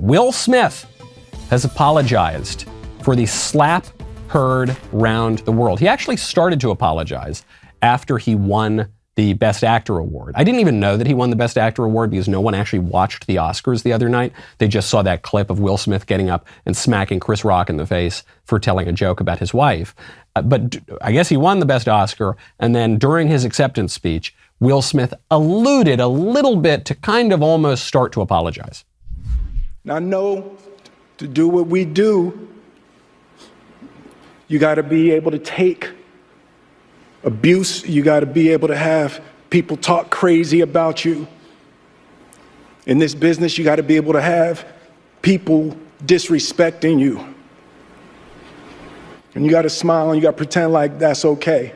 Will Smith has apologized for the slap heard round the world. He actually started to apologize after he won the Best Actor award. I didn't even know that he won the Best Actor award because no one actually watched the Oscars the other night. They just saw that clip of Will Smith getting up and smacking Chris Rock in the face for telling a joke about his wife. But I guess he won the Best Oscar, and then during his acceptance speech, Will Smith alluded a little bit to kind of almost start to apologize. Now, I know to do what we do, you got to be able to take abuse. You got to be able to have people talk crazy about you. In this business, you got to be able to have people disrespecting you. And you got to smile and you got to pretend like that's okay.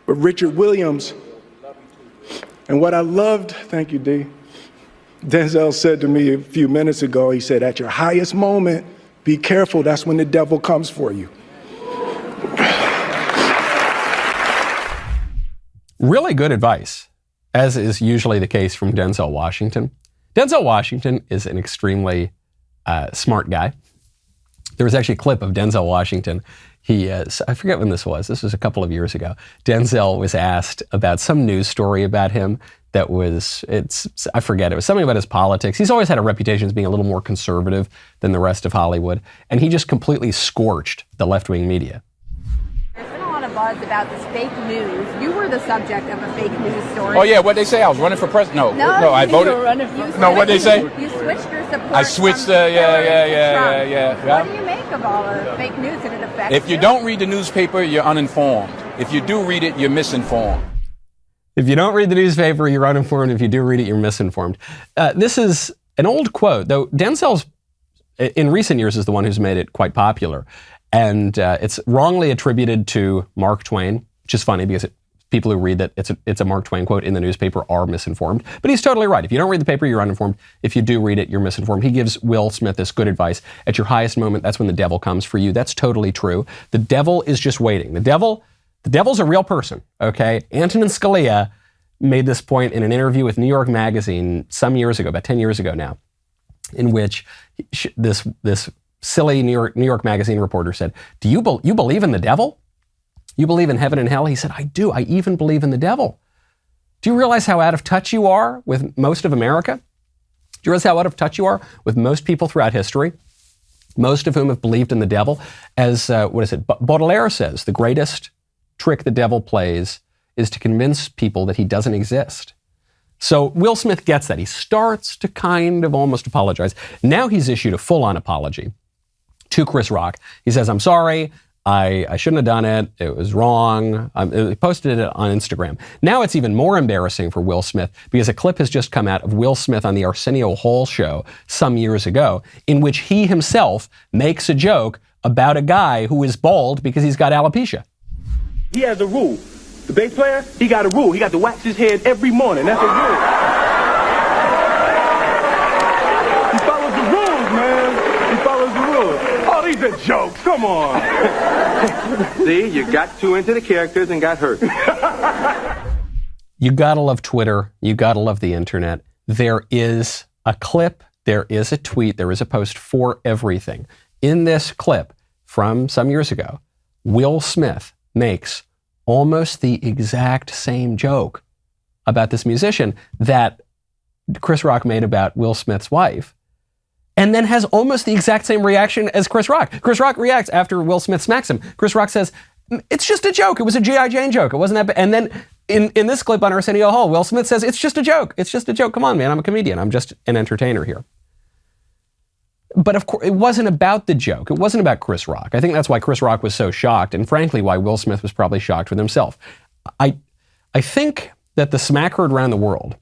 But Richard Williams, and what I loved, thank you, D. Denzel said to me a few minutes ago, he said, at your highest moment, be careful, that's when the devil comes for you. Really good advice, as is usually the case from Denzel Washington. Denzel Washington is an extremely smart guy. There was actually a clip of Denzel Washington. I forget when this was. This was a couple of years ago. Denzel was asked about some news story about him that was, I forget, it was something about his politics. He's always had a reputation as being a little more conservative than the rest of Hollywood, and he just completely scorched the left-wing media. There's been a lot of buzz about this fake news. You were the subject of a fake news story. Oh yeah, what they say? I was running for president. No, I voted. No, what they say? You switched your support. I switched. Yeah. What do you make of all the fake news and it affects If you don't read the newspaper, you're uninformed. If you do read it, you're misinformed. If you don't read the newspaper, you're uninformed. If you do read it, you're misinformed. This is an old quote, though Denzel's, in recent years, is the one who's made it quite popular. And it's wrongly attributed to Mark Twain, which is funny because people who read that it's a Mark Twain quote in the newspaper are misinformed. But he's totally right. If you don't read the paper, you're uninformed. If you do read it, you're misinformed. He gives Will Smith this good advice. At your highest moment, that's when the devil comes for you. That's totally true. The devil is just waiting. The devil's a real person, okay? Antonin Scalia made this point in an interview with New York Magazine some years ago, about 10 years ago now, in which this silly New York Magazine reporter said, you believe in the devil? You believe in heaven and hell? He said, I do. I even believe in the devil. Do you realize how out of touch you are with most of America? Do you realize how out of touch you are with most people throughout history? Most of whom have believed in the devil. As, Baudelaire says, the greatest trick the devil plays is to convince people that he doesn't exist. So Will Smith gets that. He starts to kind of almost apologize. Now he's issued a full-on apology to Chris Rock. He says, I'm sorry. I shouldn't have done it. It was wrong. He posted it on Instagram. Now it's even more embarrassing for Will Smith because a clip has just come out of Will Smith on the Arsenio Hall show some years ago in which he himself makes a joke about a guy who is bald because he's got alopecia. He has a rule. The bass player, he got a rule. He got to wax his head every morning. That's a rule. He follows the rules, man. He follows the rules. Oh, these are jokes. Come on. See, you got too into the characters and got hurt. You gotta love Twitter. You gotta love the internet. There is a clip, there is a tweet, there is a post for everything. In this clip from some years ago, Will Smith makes almost the exact same joke about this musician that Chris Rock made about Will Smith's wife, and then has almost the exact same reaction as Chris Rock. Chris Rock reacts after Will Smith smacks him. Chris Rock says, it's just a joke. It was a G.I. Jane joke. It wasn't that bad. And then in this clip on Arsenio Hall, Will Smith says, it's just a joke. It's just a joke. Come on, man. I'm a comedian. I'm just an entertainer here. But of course, it wasn't about the joke. It wasn't about Chris Rock. I think that's why Chris Rock was so shocked, and frankly, why Will Smith was probably shocked with himself. I think that the smack heard around the world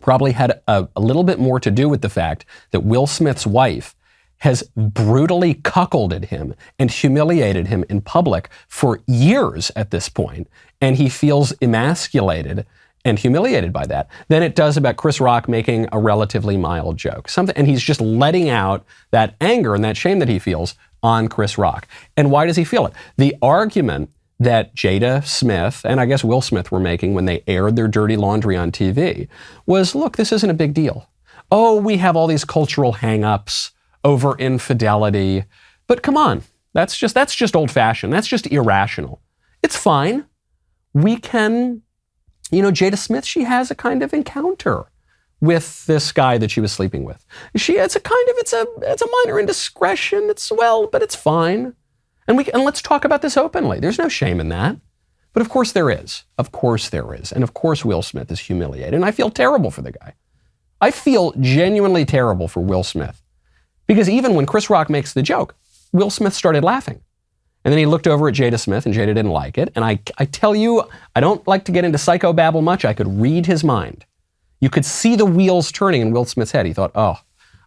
probably had a little bit more to do with the fact that Will Smith's wife has brutally cuckolded him and humiliated him in public for years at this point, and he feels emasculated and humiliated by that, than it does about Chris Rock making a relatively mild joke. And he's just letting out that anger and that shame that he feels on Chris Rock. And why does he feel it? The argument that Jada Smith and I guess Will Smith were making when they aired their dirty laundry on TV was, look, this isn't a big deal. Oh, we have all these cultural hang-ups over infidelity, but come on, that's just old-fashioned. That's just irrational. It's fine. We can, Jada Smith, she has a kind of encounter with this guy that she was sleeping with. It's a minor indiscretion. But it's fine. And let's talk about this openly. There's no shame in that. But of course there is. Of course there is. And of course Will Smith is humiliated. And I feel terrible for the guy. I feel genuinely terrible for Will Smith. Because even when Chris Rock makes the joke, Will Smith started laughing. And then he looked over at Jada Smith, and Jada didn't like it. And I tell you, I don't like to get into psychobabble much. I could read his mind. You could see the wheels turning in Will Smith's head. He thought, oh,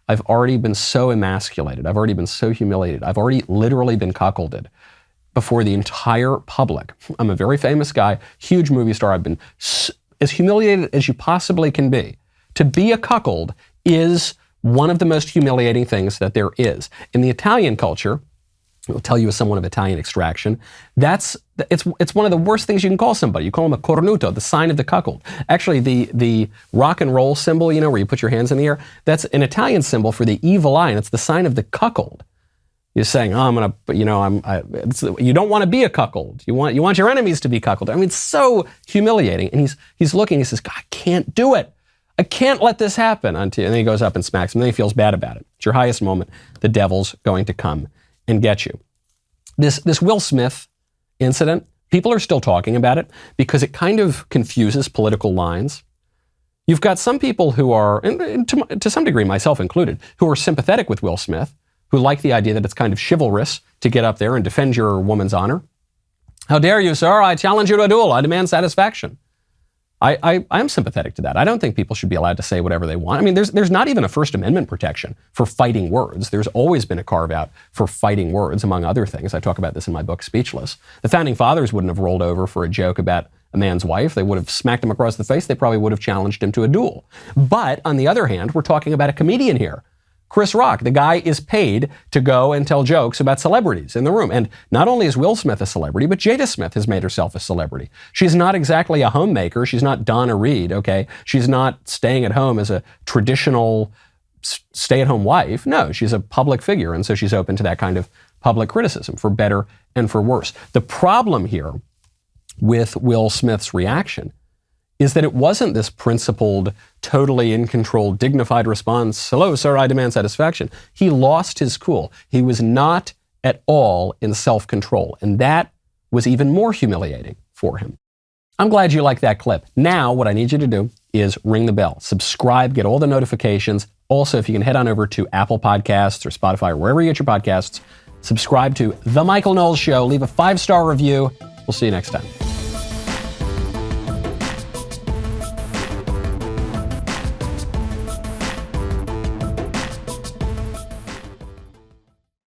I've already been so emasculated. I've already been so humiliated. I've already literally been cuckolded before the entire public. I'm a very famous guy, huge movie star. I've been as humiliated as you possibly can be. To be a cuckold is one of the most humiliating things that there is. In the Italian culture, I'll tell you as someone of Italian extraction, it's one of the worst things you can call somebody. You call them a cornuto, the sign of the cuckold. Actually, the rock and roll symbol, where you put your hands in the air, that's an Italian symbol for the evil eye, and it's the sign of the cuckold. You're saying, oh, you don't want to be a cuckold. You want your enemies to be cuckold. I mean, it's so humiliating. And he's looking, he says, I can't do it. I can't let this happen. And then he goes up and smacks him, and then he feels bad about it. It's your highest moment. The devil's going to come and get you. This Will Smith incident, people are still talking about it because it kind of confuses political lines. You've got some people who are, and to some degree myself included, who are sympathetic with Will Smith, who like the idea that it's kind of chivalrous to get up there and defend your woman's honor. How dare you, sir? I challenge you to a duel. I demand satisfaction. I'm sympathetic to that. I don't think people should be allowed to say whatever they want. I mean, there's not even a First Amendment protection for fighting words. There's always been a carve-out for fighting words, among other things. I talk about this in my book, Speechless. The Founding Fathers wouldn't have rolled over for a joke about a man's wife. They would have smacked him across the face. They probably would have challenged him to a duel. But on the other hand, we're talking about a comedian here. Chris Rock, the guy is paid to go and tell jokes about celebrities in the room. And not only is Will Smith a celebrity, but Jada Smith has made herself a celebrity. She's not exactly a homemaker. She's not Donna Reed, okay? She's not staying at home as a traditional stay-at-home wife. No, she's a public figure, and so she's open to that kind of public criticism, for better and for worse. The problem here with Will Smith's reaction is that it wasn't this principled, totally in control, dignified response, hello, sir, I demand satisfaction. He lost his cool. He was not at all in self-control, and that was even more humiliating for him. I'm glad you liked that clip. Now, what I need you to do is ring the bell, subscribe, get all the notifications. Also, if you can head on over to Apple Podcasts or Spotify or wherever you get your podcasts, subscribe to The Michael Knowles Show, leave a 5-star review. We'll see you next time.